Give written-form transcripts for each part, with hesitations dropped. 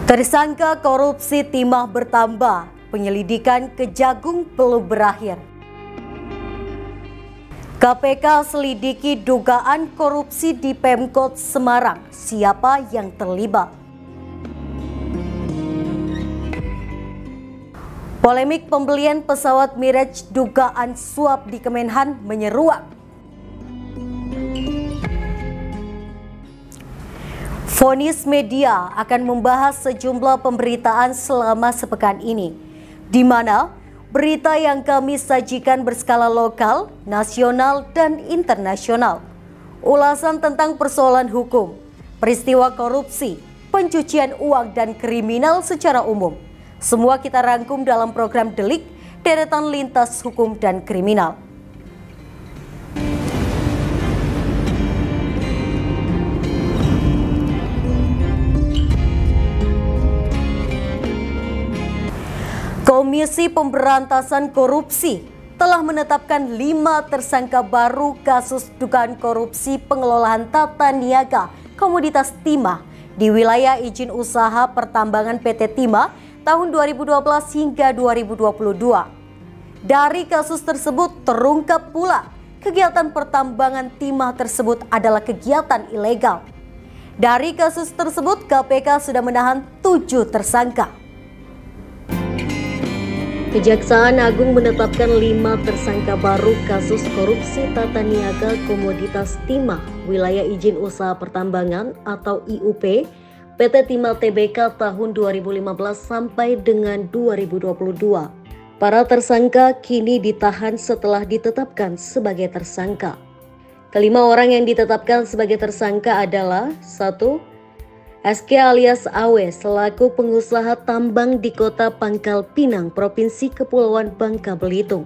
Tersangka korupsi timah bertambah, penyelidikan Kejagung belum berakhir. KPK selidiki dugaan korupsi di Pemkot Semarang, siapa yang terlibat? Polemik pembelian pesawat Mirage dugaan suap di Kemenhan menyeruak. Vonis Media akan membahas sejumlah pemberitaan selama sepekan ini, di mana berita yang kami sajikan berskala lokal, nasional, dan internasional. Ulasan tentang persoalan hukum, peristiwa korupsi, pencucian uang, dan kriminal secara umum. Semua kita rangkum dalam program Delik, Deretan Lintas Hukum dan Kriminal. Komisi Pemberantasan Korupsi telah menetapkan 5 tersangka baru kasus dugaan korupsi pengelolaan tata niaga komoditas timah di wilayah izin usaha pertambangan PT Timah tahun 2012 hingga 2022. Dari kasus tersebut terungkap pula kegiatan pertambangan timah tersebut adalah kegiatan ilegal. Dari kasus tersebut KPK sudah menahan 7 tersangka. Kejaksaan Agung menetapkan 5 tersangka baru kasus korupsi tata niaga komoditas timah wilayah izin usaha pertambangan atau IUP PT Timah Tbk tahun 2015 sampai dengan 2022. Para tersangka kini ditahan setelah ditetapkan sebagai tersangka. Kelima orang yang ditetapkan sebagai tersangka adalah 1. SK alias Awe selaku pengusaha tambang di Kota Pangkal Pinang, Provinsi Kepulauan Bangka Belitung.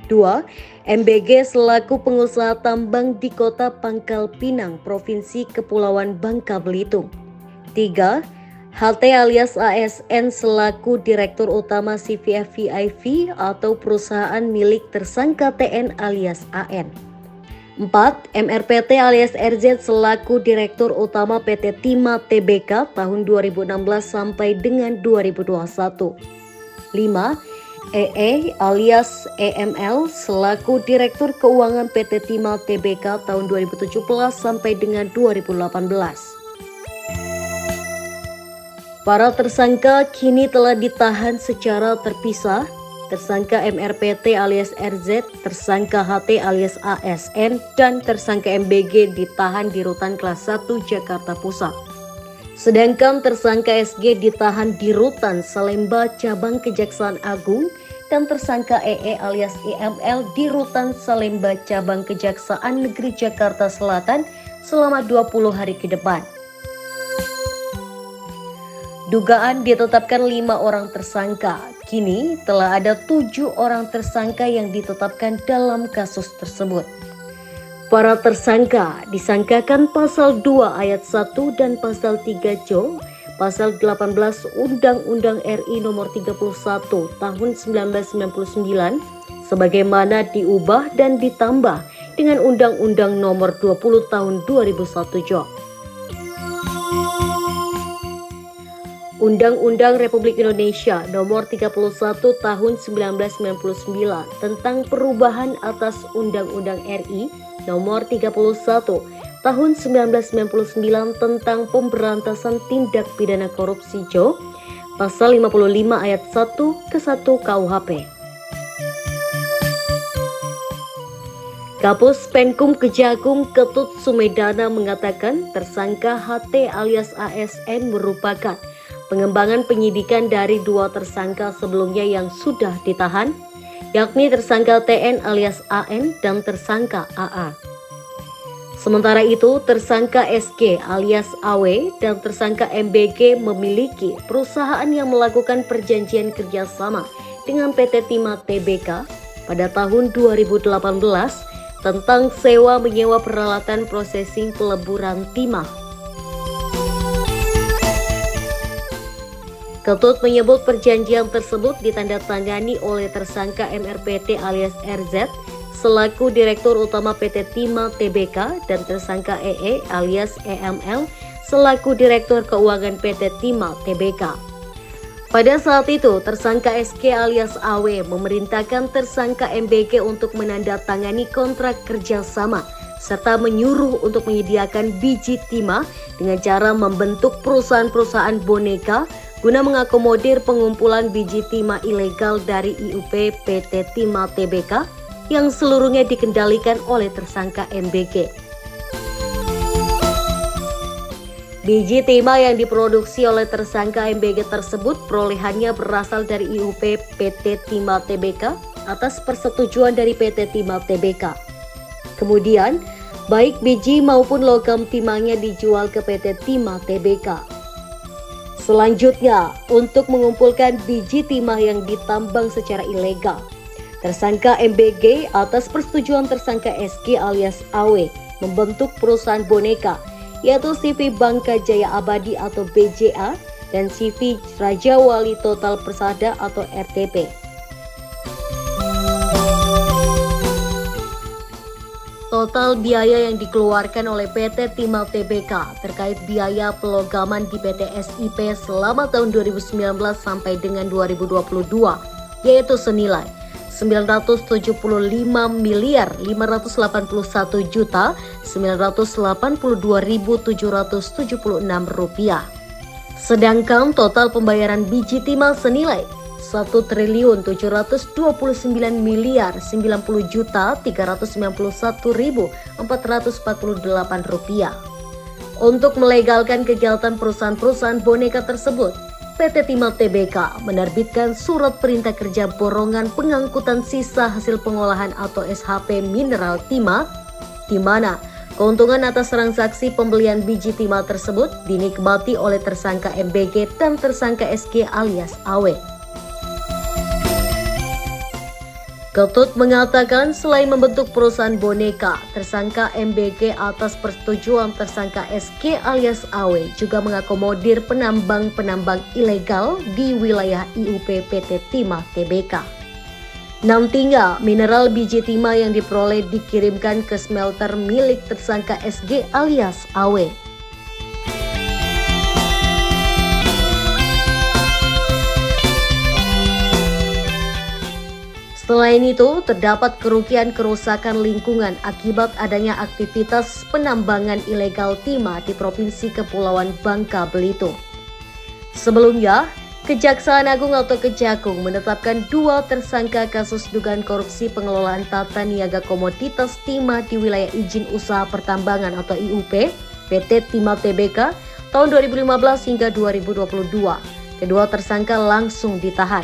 2. MBG selaku pengusaha tambang di Kota Pangkal Pinang, Provinsi Kepulauan Bangka Belitung. 3. HT alias ASN selaku Direktur Utama CVF-VIP atau perusahaan milik tersangka TN alias AN. 4. MRPT alias RZ selaku Direktur Utama PT Timah Tbk tahun 2016 sampai dengan 2021. 5. EE alias EML selaku Direktur Keuangan PT Timah Tbk tahun 2017 sampai dengan 2018. Para tersangka kini telah ditahan secara terpisah. Tersangka MRPT alias RZ, tersangka HT alias ASN, dan tersangka MBG ditahan di Rutan Kelas 1 Jakarta Pusat. Sedangkan tersangka SG ditahan di Rutan Salemba Cabang Kejaksaan Agung dan tersangka EE alias EML di Rutan Salemba Cabang Kejaksaan Negeri Jakarta Selatan selama 20 hari ke depan. Dugaan ditetapkan 5 orang tersangka. Kini telah ada 7 orang tersangka yang ditetapkan dalam kasus tersebut. Para tersangka disangkakan pasal 2 ayat 1 dan pasal 3 Jo, pasal 18 Undang-Undang RI nomor 31 tahun 1999 sebagaimana diubah dan ditambah dengan Undang-Undang nomor 20 tahun 2001 Jo. Undang-Undang Republik Indonesia Nomor 31 Tahun 1999 tentang perubahan atas Undang-Undang RI Nomor 31 Tahun 1999 tentang pemberantasan tindak pidana korupsi Jo, Pasal 55 ayat 1 ke 1 KUHP. Kapus Penkum Kejagung Ketut Sumedana mengatakan tersangka HT alias ASN merupakan pengembangan penyidikan dari 2 tersangka sebelumnya yang sudah ditahan, yakni tersangka TN alias AN dan tersangka AA. Sementara itu, tersangka SG alias AW dan tersangka MBG memiliki perusahaan yang melakukan perjanjian kerjasama dengan PT Timah Tbk pada tahun 2018 tentang sewa menyewa peralatan prosesing peleburan timah. Ketut menyebut perjanjian tersebut ditandatangani oleh tersangka MRPT alias RZ selaku Direktur Utama PT Timah Tbk dan tersangka EE alias EML selaku Direktur Keuangan PT Timah Tbk. Pada saat itu, tersangka SK alias AW memerintahkan tersangka MBG untuk menandatangani kontrak kerjasama serta menyuruh untuk menyediakan biji timah dengan cara membentuk perusahaan-perusahaan boneka guna mengakomodir pengumpulan biji timah ilegal dari IUP PT Timah Tbk yang seluruhnya dikendalikan oleh tersangka MBG. Biji timah yang diproduksi oleh tersangka MBG tersebut perolehannya berasal dari IUP PT Timah Tbk atas persetujuan dari PT Timah Tbk. Kemudian, baik biji maupun logam timahnya dijual ke PT Timah Tbk. Selanjutnya, untuk mengumpulkan biji timah yang ditambang secara ilegal, tersangka MBG atas persetujuan tersangka SK alias AW membentuk perusahaan boneka yaitu CV Bangka Jaya Abadi atau BJA dan CV Raja Wali Total Persada atau RTP. Total biaya yang dikeluarkan oleh PT Timah Tbk terkait biaya pelogaman di PT SIP selama tahun 2019 sampai dengan 2022 yaitu senilai 975.581.982.776 rupiah. Sedangkan total pembayaran biji timah senilai 1.790.391.448 rupiah. Untuk melegalkan kegiatan perusahaan-perusahaan boneka tersebut, PT Timah Tbk menerbitkan surat perintah kerja borongan pengangkutan sisa hasil pengolahan atau SHP mineral timah, di mana keuntungan atas transaksi pembelian biji timah tersebut dinikmati oleh tersangka MBG dan tersangka SG alias AW. Ketut mengatakan selain membentuk perusahaan boneka, tersangka MBG atas persetujuan tersangka SG alias AW juga mengakomodir penambang-penambang ilegal di wilayah IUP PT Timah Tbk. Nantinya mineral biji timah yang diperoleh dikirimkan ke smelter milik tersangka SG alias AW. Selain itu, terdapat kerugian-kerusakan lingkungan akibat adanya aktivitas penambangan ilegal timah di Provinsi Kepulauan Bangka Belitung. Sebelumnya, Kejaksaan Agung atau Kejagung menetapkan 2 tersangka kasus dugaan korupsi pengelolaan tata niaga komoditas timah di wilayah izin usaha pertambangan atau IUP PT Timah Tbk tahun 2015 hingga 2022. Kedua tersangka langsung ditahan.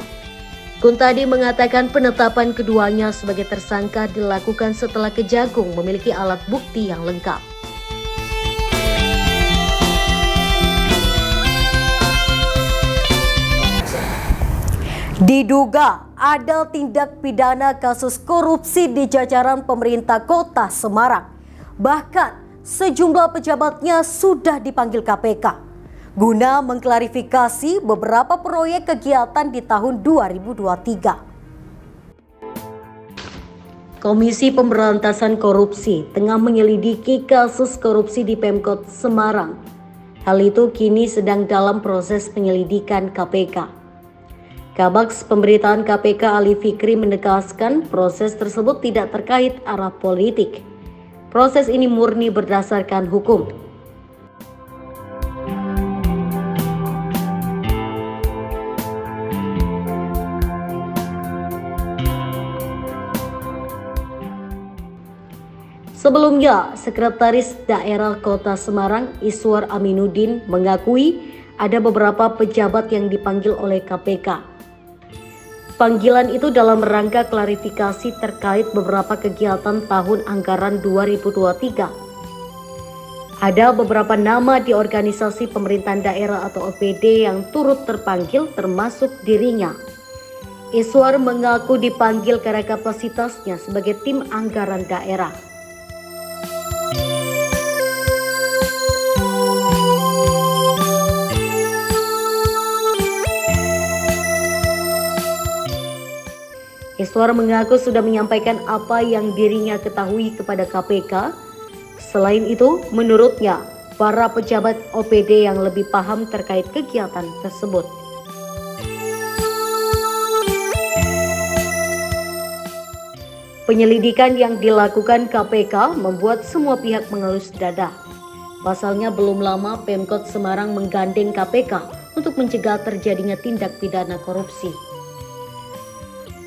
Kuntadi mengatakan penetapan keduanya sebagai tersangka dilakukan setelah Kejagung memiliki alat bukti yang lengkap. Diduga ada tindak pidana kasus korupsi di jajaran pemerintah Kota Semarang. Bahkan sejumlah pejabatnya sudah dipanggil KPK guna mengklarifikasi beberapa proyek kegiatan di tahun 2023. Komisi Pemberantasan Korupsi tengah menyelidiki kasus korupsi di Pemkot Semarang. Hal itu kini sedang dalam proses penyelidikan KPK. Kabaks Pemberitaan KPK Ali Fikri menegaskan proses tersebut tidak terkait arah politik. Proses ini murni berdasarkan hukum. Sebelumnya, Sekretaris Daerah Kota Semarang Iswar Aminuddin mengakui ada beberapa pejabat yang dipanggil oleh KPK. Panggilan itu dalam rangka klarifikasi terkait beberapa kegiatan tahun anggaran 2023. Ada beberapa nama di organisasi pemerintahan daerah atau OPD yang turut terpanggil termasuk dirinya. Iswar mengaku dipanggil karena kapasitasnya sebagai tim anggaran daerah. Iswar mengaku sudah menyampaikan apa yang dirinya ketahui kepada KPK. Selain itu, menurutnya, para pejabat OPD yang lebih paham terkait kegiatan tersebut. Penyelidikan yang dilakukan KPK membuat semua pihak mengelus dada. Pasalnya belum lama Pemkot Semarang menggandeng KPK untuk mencegah terjadinya tindak pidana korupsi.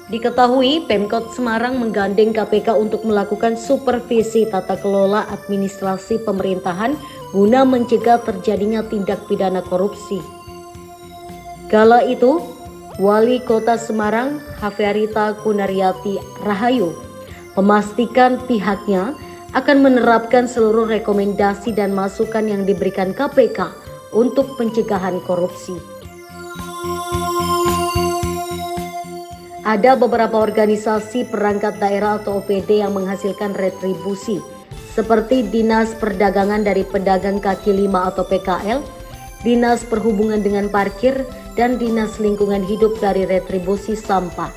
Diketahui Pemkot Semarang menggandeng KPK untuk melakukan supervisi tata kelola administrasi pemerintahan guna mencegah terjadinya tindak pidana korupsi. Kala itu, Wali Kota Semarang Hafiarita Kunariati Rahayu memastikan pihaknya akan menerapkan seluruh rekomendasi dan masukan yang diberikan KPK untuk pencegahan korupsi. Ada beberapa organisasi perangkat daerah atau OPD yang menghasilkan retribusi, seperti Dinas Perdagangan dari Pedagang Kaki Lima atau PKL, Dinas Perhubungan dengan Parkir, dan Dinas Lingkungan Hidup dari retribusi sampah.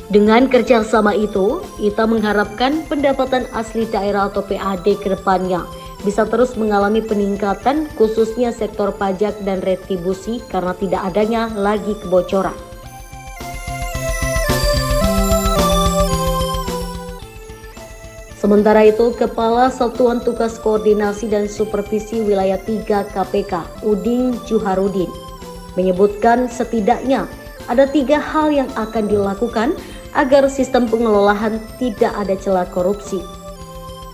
Dengan kerjasama itu, kita mengharapkan pendapatan asli daerah atau PAD ke depannya bisa terus mengalami peningkatan, khususnya sektor pajak dan retribusi karena tidak adanya lagi kebocoran. Sementara itu, Kepala Satuan Tugas Koordinasi dan Supervisi Wilayah 3 KPK, Udin Juharudin, menyebutkan setidaknya ada 3 hal yang akan dilakukan agar sistem pengelolaan tidak ada celah korupsi.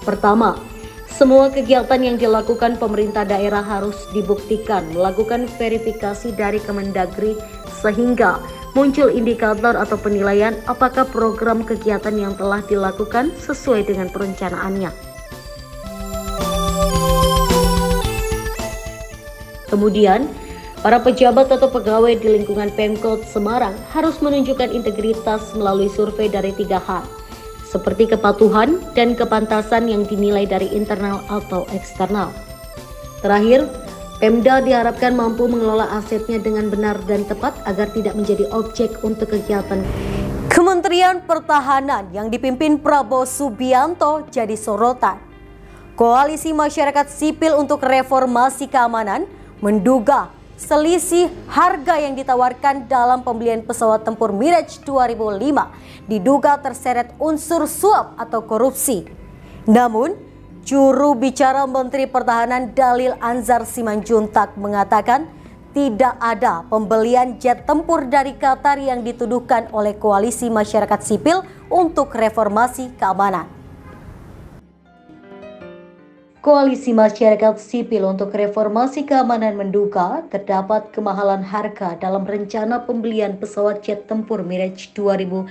Pertama, semua kegiatan yang dilakukan pemerintah daerah harus dibuktikan melakukan verifikasi dari Kemendagri sehingga muncul indikator atau penilaian apakah program kegiatan yang telah dilakukan sesuai dengan perencanaannya. Kemudian, para pejabat atau pegawai di lingkungan Pemkot Semarang harus menunjukkan integritas melalui survei dari 3 hal, seperti kepatuhan dan kepantasan yang dinilai dari internal atau eksternal. Terakhir, Pemda diharapkan mampu mengelola asetnya dengan benar dan tepat agar tidak menjadi objek untuk kegiatan. Kementerian Pertahanan yang dipimpin Prabowo Subianto jadi sorotan. Koalisi Masyarakat Sipil untuk Reformasi Keamanan menduga selisih harga yang ditawarkan dalam pembelian pesawat tempur Mirage 2005 diduga terseret unsur suap atau korupsi. Namun, juru bicara Menteri Pertahanan Dalil Anzar Simanjuntak mengatakan tidak ada pembelian jet tempur dari Qatar yang dituduhkan oleh Koalisi Masyarakat Sipil untuk Reformasi Keamanan. Koalisi Masyarakat Sipil untuk Reformasi Keamanan menduga terdapat kemahalan harga dalam rencana pembelian pesawat jet tempur Mirage 2005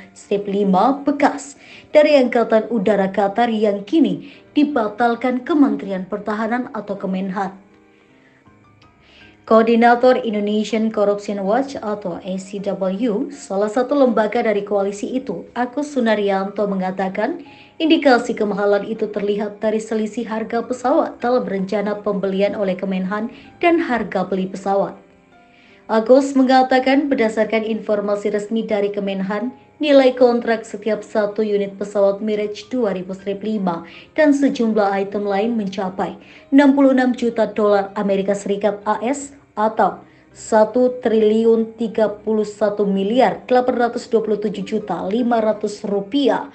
bekas dari Angkatan Udara Qatar yang kini dibatalkan Kementerian Pertahanan atau Kemenhan. Koordinator Indonesian Corruption Watch atau ACW, salah satu lembaga dari koalisi itu, Agus Sunaryanto mengatakan indikasi kemahalan itu terlihat dari selisih harga pesawat dalam rencana pembelian oleh Kemenhan dan harga beli pesawat. Agus mengatakan berdasarkan informasi resmi dari Kemenhan, nilai kontrak setiap satu unit pesawat Mirage 2005 dan sejumlah item lain mencapai 66 juta dolar Amerika Serikat AS atau 1.031.827.500.000 rupiah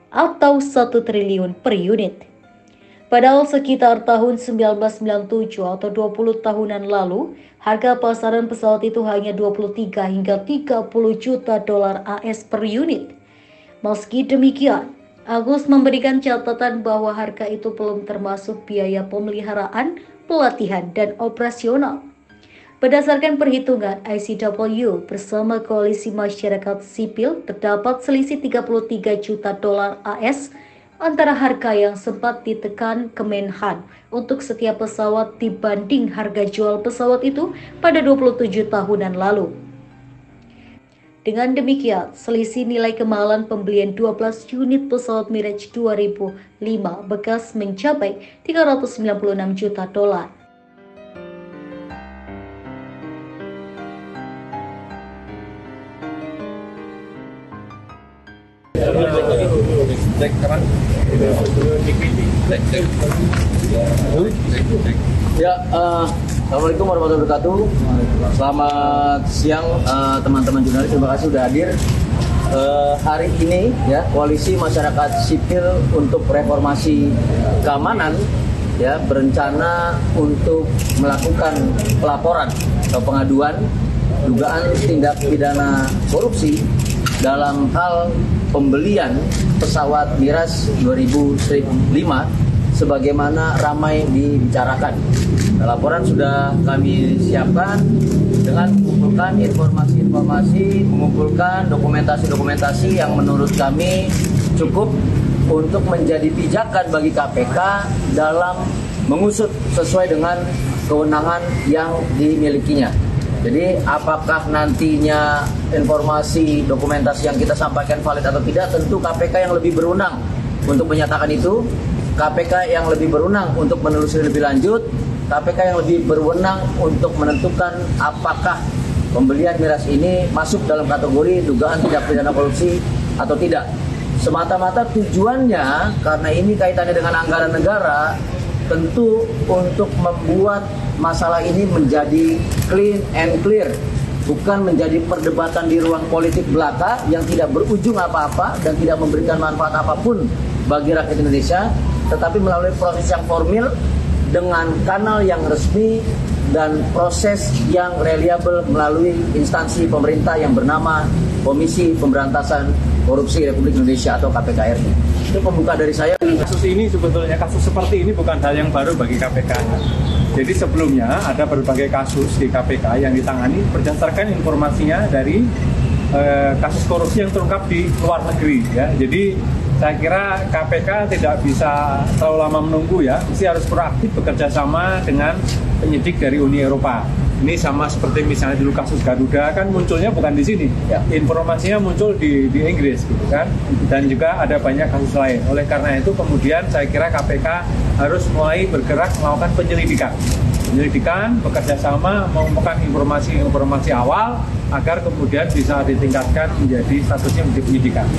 atau 1 triliun per unit. Padahal sekitar tahun 1997 atau 20 tahunan lalu, harga pasaran pesawat itu hanya 23 hingga 30 juta dolar AS per unit. Meski demikian, Agus memberikan catatan bahwa harga itu belum termasuk biaya pemeliharaan, pelatihan, dan operasional. Berdasarkan perhitungan ICW bersama Koalisi Masyarakat Sipil, terdapat selisih 33 juta dolar AS antara harga yang sempat ditekan Kemenhan untuk setiap pesawat dibanding harga jual pesawat itu pada 27 tahunan lalu. Dengan demikian, selisih nilai kemahalan pembelian 12 unit pesawat Mirage 2005 bekas mencapai 396 juta dolar. cek sekarang. Ya, Assalamualaikum warahmatullahi wabarakatuh. Selamat siang teman-teman jurnalis, terima kasih sudah hadir. Hari ini ya, Koalisi Masyarakat Sipil untuk Reformasi Keamanan ya berencana untuk melakukan pelaporan atau pengaduan dugaan tindak pidana korupsi dalam hal pembelian pesawat Miras 2005 sebagaimana ramai dibicarakan. Laporan sudah kami siapkan dengan mengumpulkan informasi-informasi, mengumpulkan dokumentasi-dokumentasi yang menurut kami cukup untuk menjadi pijakan bagi KPK dalam mengusut sesuai dengan kewenangan yang dimilikinya. Jadi apakah nantinya informasi dokumentasi yang kita sampaikan valid atau tidak, tentu KPK yang lebih berwenang untuk menyatakan itu. KPK yang lebih berwenang untuk menelusuri lebih lanjut, KPK yang lebih berwenang untuk menentukan apakah pembelian miras ini masuk dalam kategori dugaan tindak pidana korupsi atau tidak. Semata-mata tujuannya, karena ini kaitannya dengan anggaran negara, tentu untuk membuat masalah ini menjadi clean and clear, bukan menjadi perdebatan di ruang politik belaka yang tidak berujung apa-apa dan tidak memberikan manfaat apapun bagi rakyat Indonesia, tetapi melalui proses yang formil dengan kanal yang resmi dan proses yang reliable melalui instansi pemerintah yang bernama Komisi Pemberantasan Korupsi Republik Indonesia atau KPK RI. Itu pembuka dari saya. Kasus ini sebetulnya, kasus seperti ini bukan hal yang baru bagi KPK. Jadi sebelumnya ada berbagai kasus di KPK yang ditangani berdasarkan informasinya dari kasus korupsi yang terungkap di luar negeri ya. Jadi saya kira KPK tidak bisa terlalu lama menunggu ya, mesti harus proaktif bekerja sama dengan penyidik dari Uni Eropa. Ini sama seperti misalnya dulu kasus Garuda kan munculnya bukan di sini, ya. Informasinya muncul di Inggris gitu kan, dan juga ada banyak kasus lain. Oleh karena itu kemudian saya kira KPK harus mulai bergerak melakukan penyelidikan, bekerja sama mengumpulkan informasi awal agar kemudian bisa ditingkatkan menjadi statusnya menjadi penyidikan.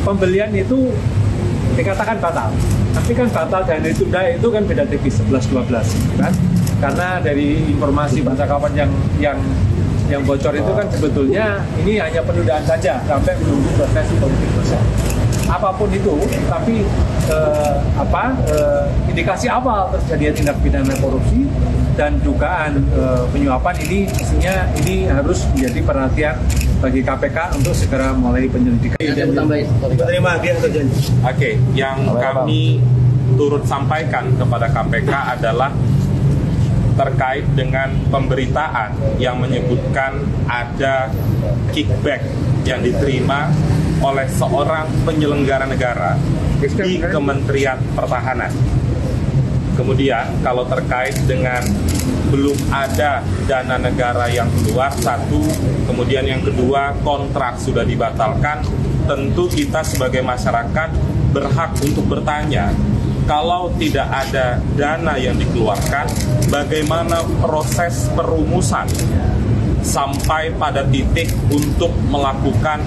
Pembelian itu dikatakan batal, tapi kan batal dan ditunda itu kan beda tipis 11-12 kan, karena dari informasi percakapan yang bocor itu kan sebetulnya ini hanya penundaan saja sampai menunggu proses politik selesai. Apapun itu, tapi indikasi awal terjadinya tindak pidana korupsi dan dugaan penyuapan ini mestinya ini harus menjadi perhatian bagi KPK untuk segera mulai penyelidikan. Terima kasih. Oke, yang kami turut sampaikan kepada KPK adalah terkait dengan pemberitaan yang menyebutkan ada kickback yang diterima oleh seorang penyelenggara negara di Kementerian Pertahanan. Kemudian kalau terkait dengan belum ada dana negara yang keluar, satu, kemudian yang kedua kontrak sudah dibatalkan, tentu kita sebagai masyarakat berhak untuk bertanya, kalau tidak ada dana yang dikeluarkan, bagaimana proses perumusan sampai pada titik untuk melakukan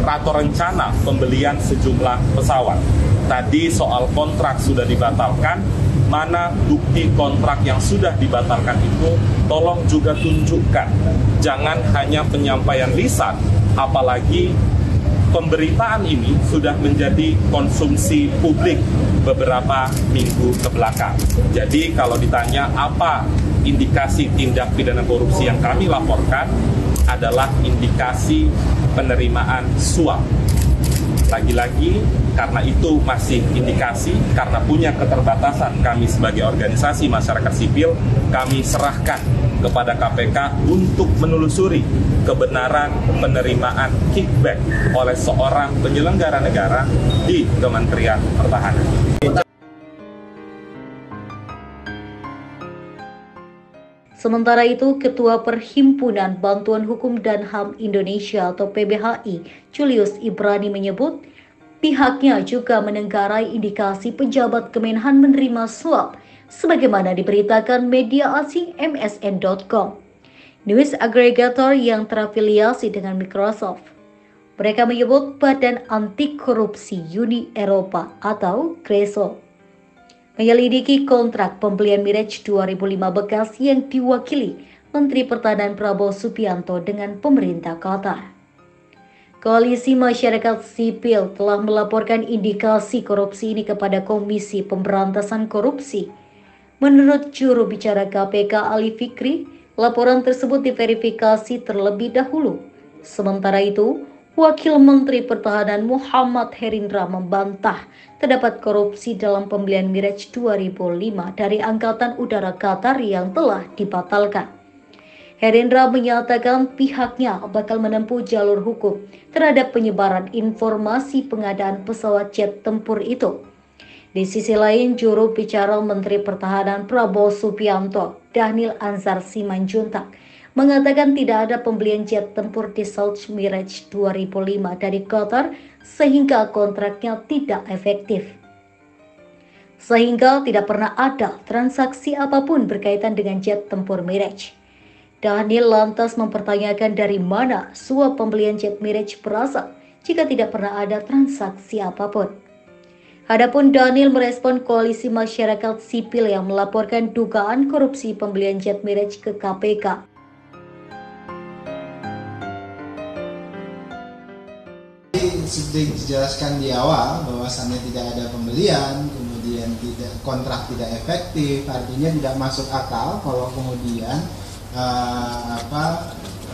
atau rencana pembelian sejumlah pesawat. Tadi soal kontrak sudah dibatalkan, mana bukti kontrak yang sudah dibatalkan itu, tolong juga tunjukkan. Jangan hanya penyampaian lisan, apalagi pemberitaan ini sudah menjadi konsumsi publik beberapa minggu kebelakang. Jadi kalau ditanya apa indikasi tindak pidana korupsi yang kami laporkan, adalah indikasi penerimaan suap. Lagi-lagi karena itu masih indikasi, karena punya keterbatasan kami sebagai organisasi masyarakat sipil, kami serahkan kepada KPK untuk menelusuri kebenaran penerimaan kickback oleh seorang penyelenggara negara di Kementerian Pertahanan. Sementara itu, Ketua Perhimpunan Bantuan Hukum dan HAM Indonesia atau PBHI, Julius Ibrani menyebut, pihaknya juga menenggarai indikasi pejabat Kemenhan menerima suap, sebagaimana diberitakan media asing MSN.com, news aggregator yang terafiliasi dengan Microsoft. Mereka menyebut Badan Anti Korupsi Uni Eropa atau GRESO menyelidiki kontrak pembelian Mirage 2005 bekas yang diwakili Menteri Pertahanan Prabowo Subianto dengan pemerintah Qatar. Koalisi Masyarakat Sipil telah melaporkan indikasi korupsi ini kepada Komisi Pemberantasan Korupsi. Menurut juru bicara KPK Ali Fikri, laporan tersebut diverifikasi terlebih dahulu. Sementara itu, Wakil Menteri Pertahanan Muhammad Herindra membantah terdapat korupsi dalam pembelian Mirage 2005 dari Angkatan Udara Qatar yang telah dibatalkan. Herindra menyatakan pihaknya bakal menempuh jalur hukum terhadap penyebaran informasi pengadaan pesawat jet tempur itu. Di sisi lain, juru bicara Menteri Pertahanan Prabowo Subianto, Dhanil Anzar Simanjuntak, mengatakan tidak ada pembelian jet tempur Dassault Mirage 2005 dari Qatar sehingga kontraknya tidak efektif. Sehingga tidak pernah ada transaksi apapun berkaitan dengan jet tempur Mirage. Dhanil lantas mempertanyakan dari mana suap pembelian jet Mirage berasal jika tidak pernah ada transaksi apapun. Adapun Dhanil merespon koalisi masyarakat sipil yang melaporkan dugaan korupsi pembelian jet Mirage ke KPK. Sudah dijelaskan di awal bahwasannya tidak ada pembelian, kemudian kontrak tidak efektif, artinya tidak masuk akal kalau kemudian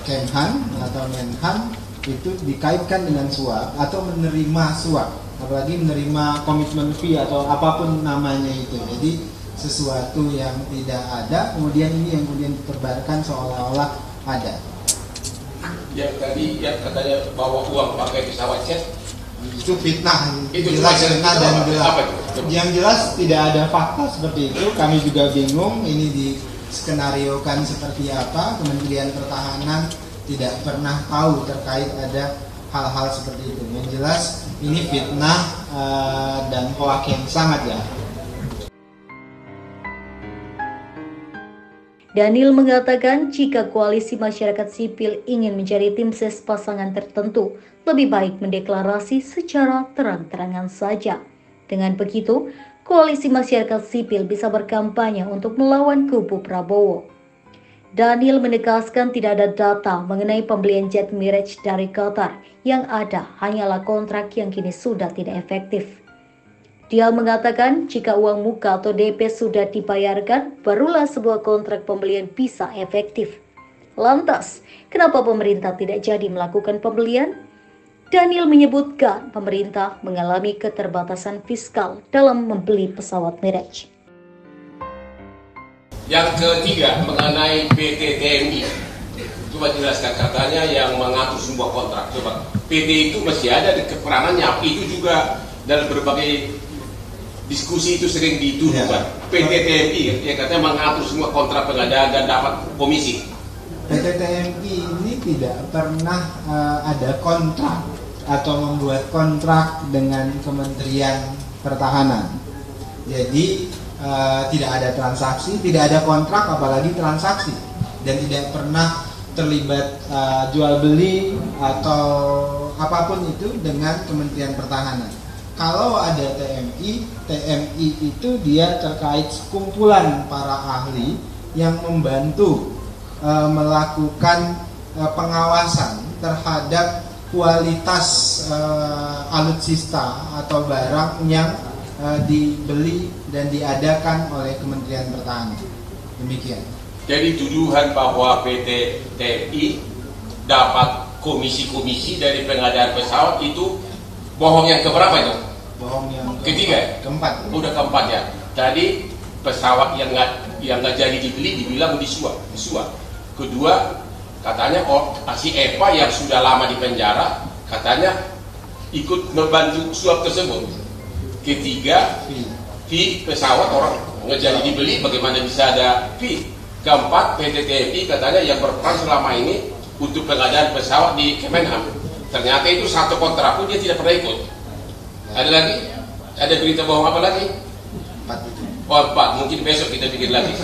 Kemhan atau Menhan itu dikaitkan dengan suap atau menerima suap, apalagi menerima komitmen fee atau apapun namanya itu. Jadi sesuatu yang tidak ada, kemudian ini yang kemudian ditebarkan seolah-olah ada. Yang tadi yang katanya bawa uang pakai pesawat jet itu fitnah, itu jelas fitnah dan jelas. Apa itu? Yang jelas tidak ada fakta seperti itu. Kami juga bingung ini diskenariokan seperti apa. Kementerian Pertahanan tidak pernah tahu terkait ada hal-hal seperti itu. Yang jelas ini fitnah dan hoak yang sangat jahat. Dhanil mengatakan jika koalisi masyarakat sipil ingin mencari tim ses pasangan tertentu, lebih baik mendeklarasi secara terang-terangan saja. Dengan begitu, koalisi masyarakat sipil bisa berkampanye untuk melawan kubu Prabowo. Dhanil menegaskan tidak ada data mengenai pembelian jet Mirage dari Qatar, yang ada hanyalah kontrak yang kini sudah tidak efektif. Dia mengatakan jika uang muka atau DP sudah dibayarkan, barulah sebuah kontrak pembelian bisa efektif. Lantas, kenapa pemerintah tidak jadi melakukan pembelian? Dhanil menyebutkan pemerintah mengalami keterbatasan fiskal dalam membeli pesawat Mirage. Yang ketiga mengenai PT TMI. Coba jelaskan, katanya yang mengatur semua kontrak. Coba PT itu masih ada di keperangannya, itu juga dalam berbagai diskusi itu sering dituduhkan. PT TMI yang katanya mengatur semua kontrak pengadaan dan dapat komisi. PT TMI ini tidak pernah ada kontrak atau membuat kontrak dengan Kementerian Pertahanan. Jadi tidak ada transaksi, tidak ada kontrak, apalagi transaksi, dan tidak pernah terlibat jual beli atau apapun itu dengan Kementerian Pertahanan. Kalau ada TMI itu dia terkait sekumpulan para ahli yang membantu melakukan pengawasan terhadap kualitas alutsista atau barang yang dibeli dan diadakan oleh Kementerian Pertahanan. Demikian. Jadi tuduhan bahwa PT TMI dapat komisi-komisi dari pengadaan pesawat itu bohong yang keberapa itu? Bohong yang ketiga, keempat. Udah keempat ya. Tadi pesawat yang nggak jadi dibeli dibilang disuap. Kedua, katanya si Eva yang sudah lama di penjara katanya ikut membantu suap tersebut. Ketiga, fee pesawat orang nggak jadi dibeli, bagaimana bisa ada fee? Keempat, PT TMI katanya yang berperan selama ini untuk pengadaan pesawat di Kemenhan. Ternyata itu satu kontrak pun dia tidak pernah ikut. Ada lagi? Ada berita bohong apa lagi? 4 itu. Oh, 4. Mungkin besok kita bikin lagi.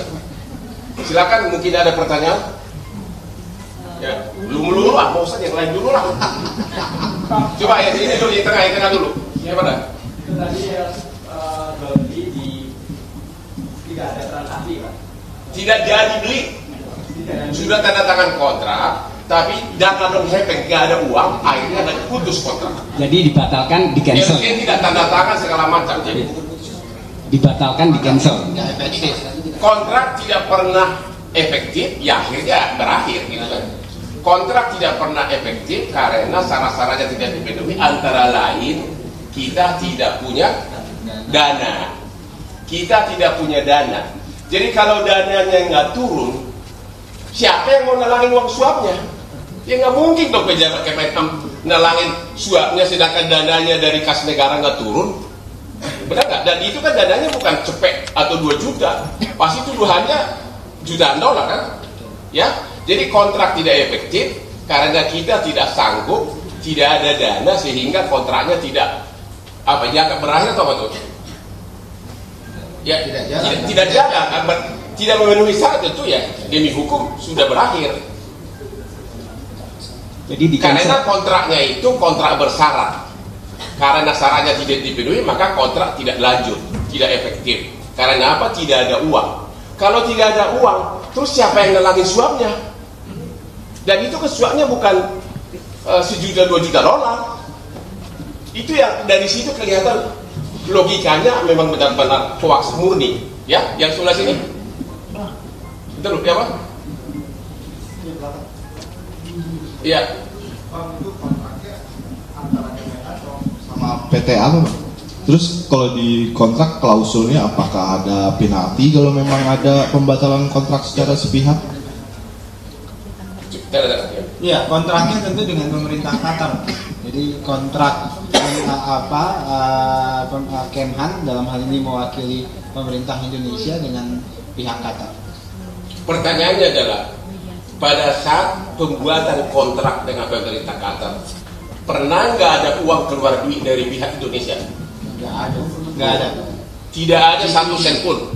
Silakan, mungkin ada pertanyaan. Ya, dulu lah, bosan yang lain dulu lah. Coba ya, ini dulu, yang tengah dulu. Siapa dah? Itu tadi beli di tidak ada transaksi, Pak. Tidak jadi beli. Sudah tanda tangan kontrak, tapi dana non hepeng, nggak ada uang, akhirnya ada putus kontrak. Jadi dibatalkan, di cancel. Dia tidak tanda tangan segala macam, jadi Dibatalkan, di cancel. kontrak tidak pernah efektif, ya akhirnya berakhir gitu kan. Kontrak tidak pernah efektif karena syarat-syaratnya tidak dipenuhi, antara lain kita tidak punya dana. Kita tidak punya dana. Jadi kalau dananya nggak turun, siapa yang mau nalangin uang suapnya? Ya nggak mungkin dong pejabat Kemenham nalangin suapnya sedangkan dananya dari kas negara nggak turun. Benar nggak? Dan itu kan dananya bukan cepet atau 2 juta, pasti tuduhannya jutaan dolar kan? Ya, jadi kontrak tidak efektif karena kita tidak sanggup, tidak ada dana sehingga kontraknya tidak berakhir atau apa tuh? Ya, tidak jalan, tidak memenuhi syarat itu ya demi hukum sudah berakhir. Jadi di Karena cancel. kontraknya itu kontrak bersyarat. Karena syaratnya tidak dipenuhi, maka kontrak tidak lanjut, tidak efektif. Karena apa? Tidak ada uang. Kalau tidak ada uang, terus siapa yang nalangin suapnya? Dan itu kan suapnya bukan 1 juta 2 juta dolar. Itu yang dari situ kelihatan logikanya memang benar-benar hoax murni. Ya, yang sebelah sini. Betul, ya Pak? Iya. Sama PT apa, Pak? Terus kalau di kontrak klausulnya apakah ada penalti kalau memang ada pembatalan kontrak secara sepihak? Ya, kontraknya tentu dengan pemerintah Qatar. Jadi kontrak Kemhan dalam hal ini mewakili pemerintah Indonesia dengan pihak Qatar. Pertanyaannya adalah pada saat pembuatan kontrak dengan pemerintah Qatar, pernah nggak ada uang keluar duit dari pihak Indonesia? Nggak ada. Tidak ada 1 sen pun.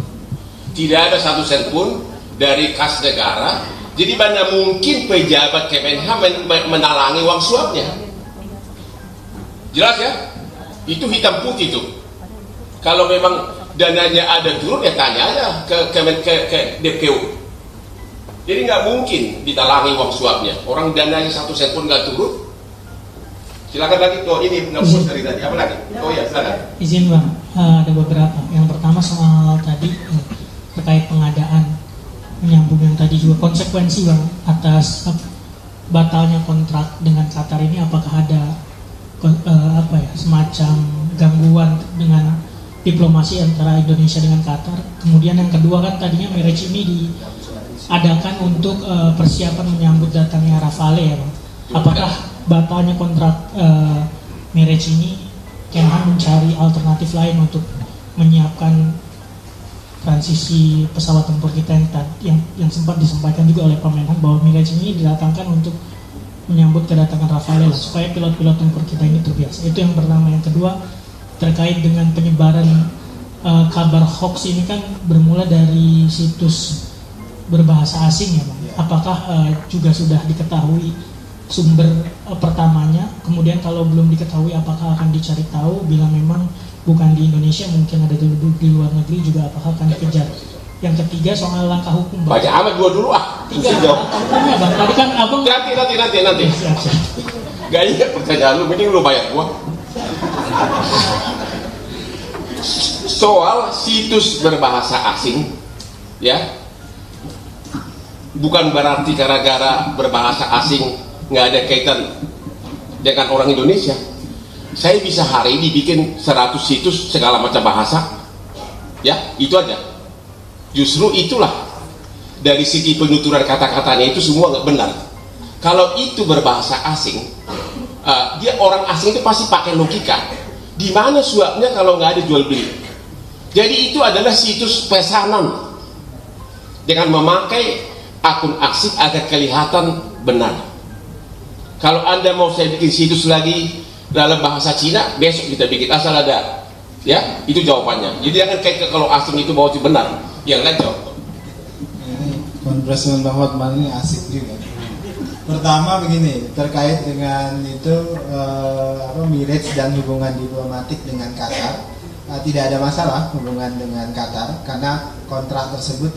Tidak ada 1 sen pun dari kas negara. Jadi mana mungkin pejabat Kemenham menalangi uang suapnya? Jelas ya? Itu hitam putih tuh. Kalau memang dananya ada turun, ya tanya aja ke DPU. Jadi nggak mungkin ditalangi uang suapnya. Orang dananya 1 sen pun nggak turun. Silakan lagi. Oh ini ngapus dari tadi. Apa lagi? Oh ya silakan. Izin Bang, ada beberapa. Yang pertama soal tadi terkait pengadaan, menyambung yang tadi juga konsekuensi Bang atas batalnya kontrak dengan Qatar ini, apakah ada semacam gangguan dengan diplomasi antara Indonesia dengan Qatar. Kemudian yang kedua kan tadinya marriage ini diadakan untuk persiapan menyambut datangnya Rafale ya Bang. Apakah batalnya kontrak marriage ini Kemhan mencari alternatif lain untuk menyiapkan transisi pesawat tempur kita yang sempat disampaikan juga oleh Pak Menhan bahwa marriage ini didatangkan untuk menyambut kedatangan Rafale supaya pilot-pilot tempur kita ini terbiasa. Itu yang pertama. Yang kedua terkait dengan penyebaran kabar hoax ini kan bermula dari situs berbahasa asing ya Bang. Apakah juga sudah diketahui sumber pertamanya? Kemudian kalau belum diketahui apakah akan dicari tahu, bila memang bukan di Indonesia mungkin ada di luar negeri juga apakah akan dikejar? Yang ketiga soal langkah hukum Bang. Baca amat dua dulu ah. Hukumnya Bang, tadi kan abang nanti. Gak ingat pertanyaan lu, mending lu bayar gua. Soal situs berbahasa asing, ya, bukan berarti gara-gara berbahasa asing nggak ada kaitan dengan orang Indonesia. Saya bisa hari ini bikin 100 situs segala macam bahasa, ya, itu aja. Justru itulah dari segi penuturan kata-katanya itu semua nggak benar. Kalau itu berbahasa asing, dia orang asing itu pasti pakai logika. Di mana suapnya kalau nggak ada jual beli? Jadi itu adalah situs pesanan dengan memakai akun arsip agar kelihatan benar. Kalau Anda mau saya bikin situs lagi dalam bahasa Cina, besok kita bikin asal ada, ya, itu jawabannya. Jadi jangan kayak kalau asing itu bahwa itu benar, yang lain jawab. Ini Kongresimen Bahwa ini asik juga. Pertama begini, terkait dengan itu Mirage dan hubungan diplomatik dengan Qatar, tidak ada masalah hubungan dengan Qatar karena kontrak tersebut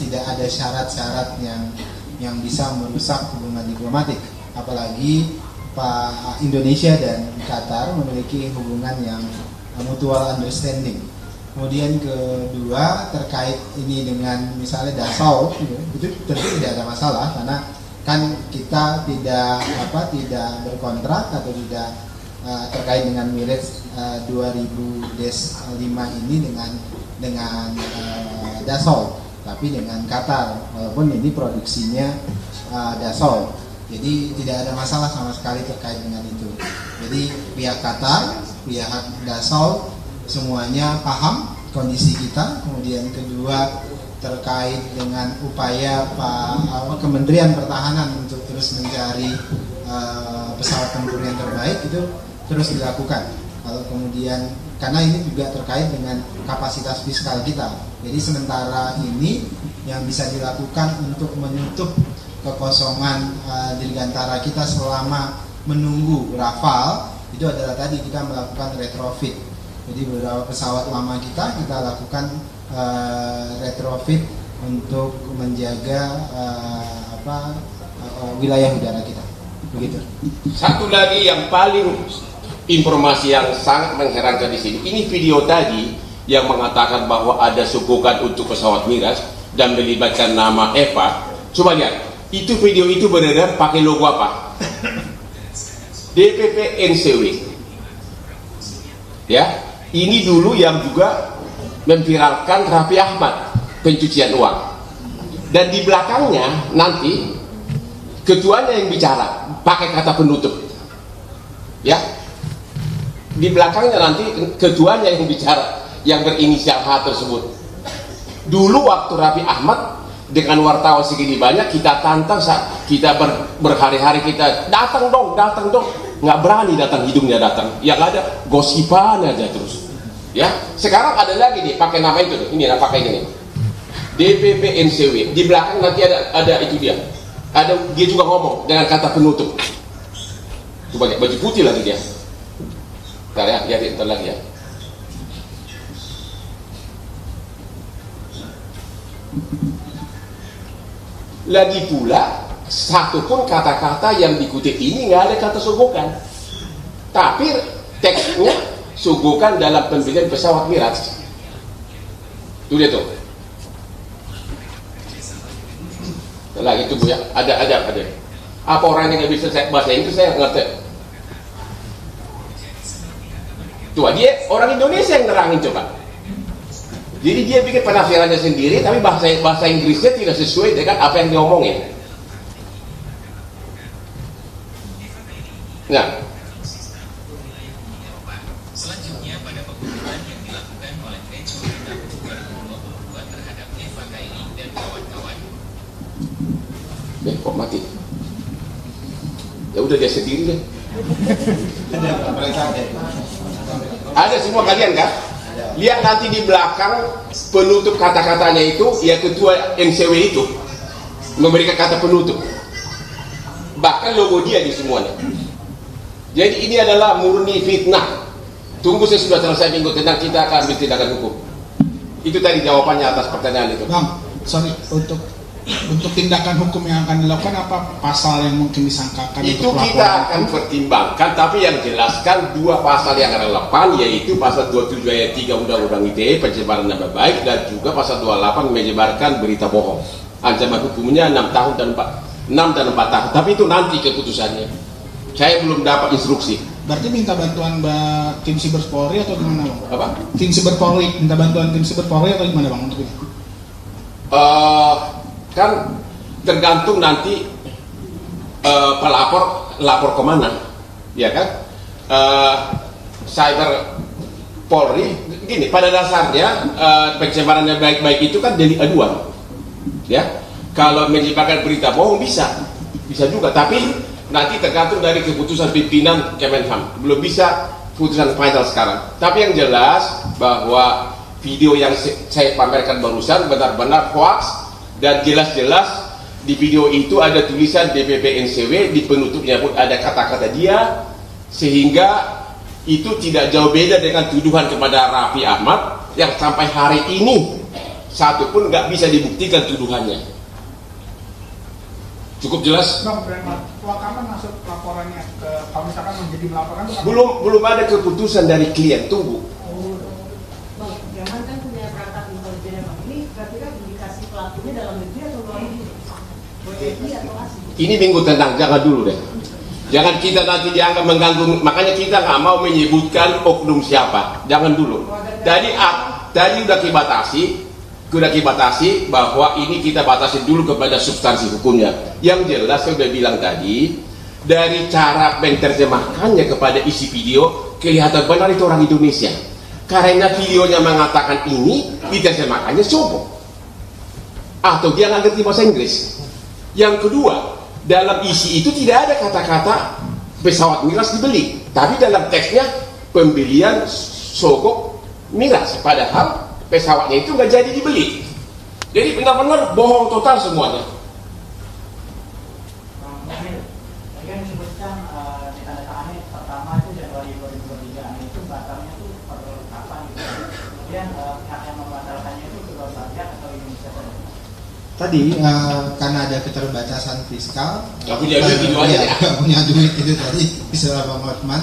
tidak ada syarat-syarat yang bisa merusak hubungan diplomatik. Apalagi Pak Indonesia dan Qatar memiliki hubungan yang mutual understanding. Kemudian kedua, terkait ini dengan misalnya Dassault, itu tentu tidak ada masalah karena kan kita tidak berkontrak atau tidak terkait dengan Mirage 2000-5 ini dengan Dassault, tapi dengan Qatar, walaupun ini produksinya Dassault. Jadi tidak ada masalah sama sekali terkait dengan itu. Jadi pihak Qatar, pihak Dassault semuanya paham kondisi kita. Kemudian kedua, terkait dengan upaya Kementerian Pertahanan untuk terus mencari pesawat tempur yang terbaik itu terus dilakukan. Kalau kemudian karena ini juga terkait dengan kapasitas fiskal kita. Jadi sementara ini yang bisa dilakukan untuk menutup kekosongan dirgantara kita selama menunggu Rafale itu adalah tadi kita melakukan retrofit. Jadi beberapa pesawat lama kita lakukan retrofit untuk menjaga wilayah udara kita. Begitu. Satu lagi yang paling informasi yang sangat mengherankan di sini, ini video tadi yang mengatakan bahwa ada sogokan untuk pesawat Mirage dan melibatkan nama Eva. Coba lihat, itu video itu beredar pakai logo apa? DPP NCW. Ya, ini dulu yang juga memviralkan Raffi Ahmad pencucian uang. Dan di belakangnya nanti ketuanya yang bicara pakai kata penutup. Ya. Di belakangnya nanti ketuanya yang bicara yang berinisial H tersebut. Dulu waktu Raffi Ahmad dengan wartawan segini banyak kita tantang, kita berhari-hari kita datang dong, nggak berani datang, hidungnya datang, yang ada gosipan aja terus. Ya, sekarang ada lagi nih pakai nama itu, ini pakai ini, DPP NCW. Di belakang nanti ada itu dia juga ngomong dengan kata penutup. Coba lihat baju putih lagi dia. Bentar ya, bentar lagi ya. Lagi pula, satu pun kata-kata yang dikutip ini nggak ada kata sogokan. Tapi teksnya sogokan dalam pembelian pesawat Mirage. Itu dia tuh. Lagi itu Bu ya, ada. Apa orang yang nggak bisa bahasa Inggris saya ngerti. Tuh dia orang Indonesia yang nerangin coba. Jadi dia bikin penafsirannya sendiri, tapi bahasa Inggrisnya tidak sesuai dengan apa yang diomongin. Nah, selanjutnya pada pembunuhan yang dilakukan oleh Densus tahun 2022 terhadap Eva Kaili dan kawan-kawan. Kok mati? Ya udah dia sendiri deh. Ada semua kalian kan? Lihat nanti di belakang penutup kata-katanya itu, ya ketua NCW itu memberikan kata penutup. Bahkan logo dia di semuanya. Jadi ini adalah murni fitnah. Tunggu sesudah selesai minggu tenang kita akan ambil tindakan hukum. Itu tadi jawabannya atas pertanyaan itu. Bang, sorry, untuk tindakan hukum yang akan dilakukan apa pasal yang mungkin disangkakan? Itu kita akan pertimbangkan, tapi yang jelaskan dua pasal yang relevan, yaitu pasal 27 ayat 3 Undang-Undang ITE penyebaran nama baik, dan juga pasal 28 menyebarkan berita bohong. Ancaman hukumnya 6 tahun dan 4 tahun. Tapi itu nanti keputusannya. Saya belum dapat instruksi. Berarti minta bantuan tim Siber Polri atau gimana Bang? Apa? Tim Siber Polri, minta bantuan tim Siber Polri atau gimana Bang untuk ini? Kan tergantung nanti pelapor lapor kemana, ya kan? Cyber Polri gini, pada dasarnya pencemaran yang baik-baik itu kan delik aduan, ya. Kalau menyebarkan berita bohong bisa juga, tapi nanti tergantung dari keputusan pimpinan Kemenham, belum bisa putusan final sekarang. Tapi yang jelas bahwa video yang saya pamerkan barusan benar-benar hoax dan jelas-jelas Di video itu ada tulisan DPP NCW, di penutupnya pun ada kata-kata dia, sehingga itu tidak jauh beda dengan tuduhan kepada Raffi Ahmad yang sampai hari ini satu pun nggak bisa dibuktikan tuduhannya. Cukup jelas? Bang, kapan masuk laporannya ke, kalau misalkan menjadi melaporkan? Belum ada keputusan dari klien, tunggu. Bang, jangan kan punya perangkat intelijen ya, Bang. Ini kira-kira indikasi pelakunya dalam negeri atau luar negeri? WNI atau asing? Ini minggu tenang, jangan dulu deh. Jangan kita nanti dianggap mengganggu, makanya kita nggak mau menyebutkan oknum siapa. Jangan dulu. Tadi udah dibatasi bahwa ini kita batasi dulu kepada substansi hukumnya. Yang jelas saya udah bilang tadi, dari cara menerjemahkannya kepada isi video kelihatan benar itu orang Indonesia. Karena videonya mengatakan ini, diterjemahkannya sombong. Atau dia nggak ngerti bahasa Inggris. Yang kedua, dalam isi itu tidak ada kata-kata pesawat miras dibeli, tapi dalam teksnya pembelian sogok miras, padahal pesawatnya itu nggak jadi dibeli. Jadi benar-benar bohong total semuanya. Tadi kan disebutkan ditandatangani pertama itu Januari 2023, itu batalnya itu per kapan gitu. Kemudian pihak yang membatalkannya itu kedua pihak atau Indonesia saja? Tadi karena ada keterbatasan fiskal, nggak punya duit itu aja ya. Nggak punya duit itu tadi istilah Bang Hotman,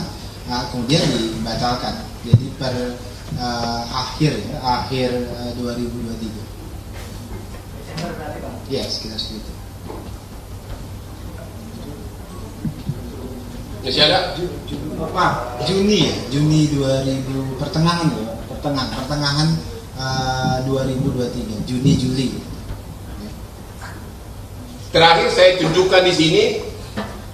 kemudian dibatalkan. Jadi per akhir 2023. Desember berarti Bang? Ya, sekitar segitu. Masih ada? Juni ya, Juni 2000 pertengahan 2023, Juni-Juli. Terakhir saya tunjukkan di sini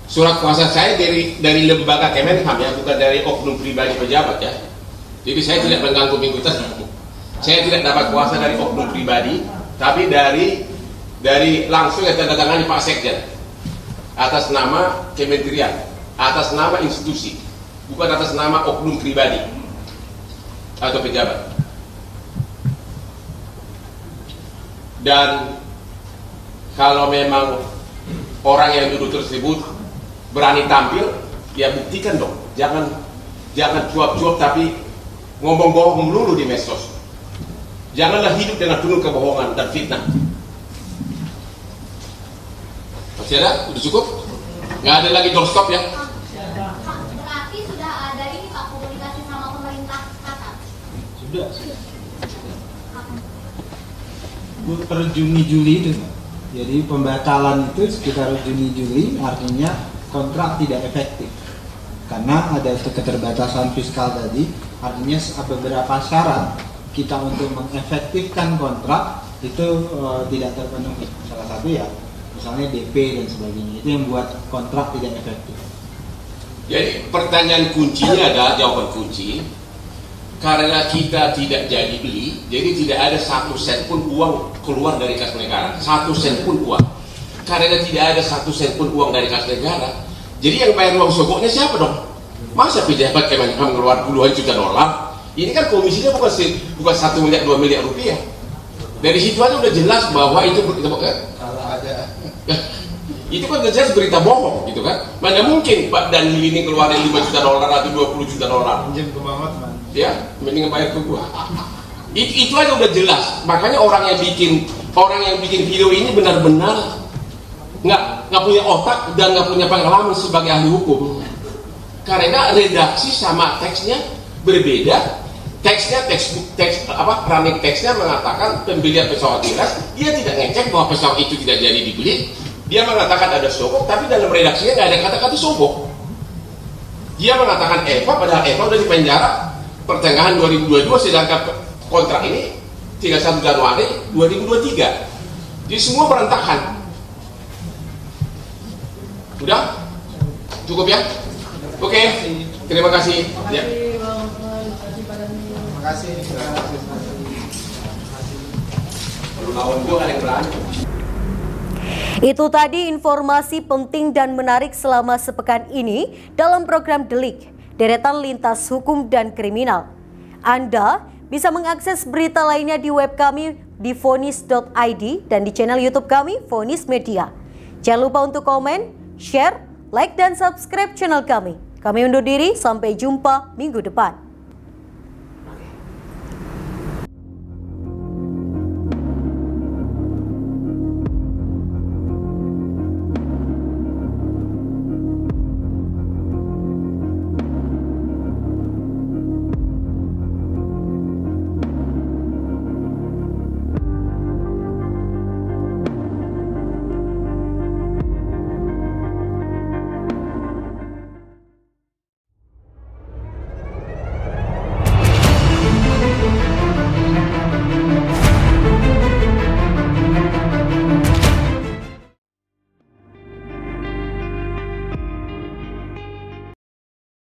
surat kuasa saya dari lembaga Kemenham ya, bukan dari oknum pribadi pejabat ya. Jadi saya tidak mengganggu minggu tenang. Saya tidak dapat kuasa dari oknum pribadi, tapi dari langsung yang tanda tangani Pak Sekjen atas nama kementerian, atas nama institusi, bukan atas nama oknum pribadi atau pejabat. Dan kalau memang orang yang duduk tersebut berani tampil, ya buktikan dong. Jangan cuap-cuap tapi ngomong bohong melulu di medsos. Janganlah hidup dengan penuh kebohongan dan fitnah. Masih ada? Udah cukup? Nggak ada lagi doorstop ya? Berarti sudah ada ini Pak komunikasi sama pemerintah Qatar? Sudah. Per Juni-Juli itu. Jadi pembatalan itu sekitar Juni-Juli, artinya kontrak tidak efektif karena ada keterbatasan fiskal tadi. Artinya beberapa syarat kita untuk mengefektifkan kontrak itu tidak terpenuhi. Salah satu ya misalnya DP dan sebagainya, itu yang buat kontrak tidak efektif. Jadi pertanyaan kuncinya adalah jawaban kunci, karena kita tidak jadi beli, jadi tidak ada 1 sen pun uang keluar dari kas negara, 1 sen pun uang. Karena tidak ada 1 sen pun uang dari kas negara, jadi yang bayar uang sogoknya siapa dong? Masa pejabat Kemenham keluar puluhan juta dolar? Ini kan komisinya bukan 1 miliar 2 miliar rupiah. Dari situ aja udah jelas bahwa itu kalau ada itu kan jelas berita bohong gitu kan. Mana mungkin Pak Daniel ini keluarin 5 juta dolar atau 20 juta dolar? Pinjam ke Bang Hotman. Ya, mending bayar ke gua. Itu aja udah jelas. Makanya orang yang bikin video ini benar-benar nggak punya otak dan nggak punya pengalaman sebagai ahli hukum. Karena redaksi sama teksnya berbeda. Running teksnya mengatakan pembelian pesawat miras, dia tidak ngecek bahwa pesawat itu tidak jadi dibeli. Dia mengatakan ada sogok, tapi dalam redaksinya nggak ada kata-kata sogok. Dia mengatakan Eva, padahal Eva udah dipenjara pertengahan 2022, sedangkan kontrak ini 31 Januari 2023. Jadi semua berantakan. Udah? Cukup ya? Oke, terima kasih. Ya. Terima kasih. Itu tadi informasi penting dan menarik selama sepekan ini dalam program Delik, deretan lintas hukum dan kriminal. Anda bisa mengakses berita lainnya di web kami di vonis.id dan di channel YouTube kami Vonis Media. Jangan lupa untuk komen, share, like, dan subscribe channel kami. Kami undur diri, sampai jumpa minggu depan.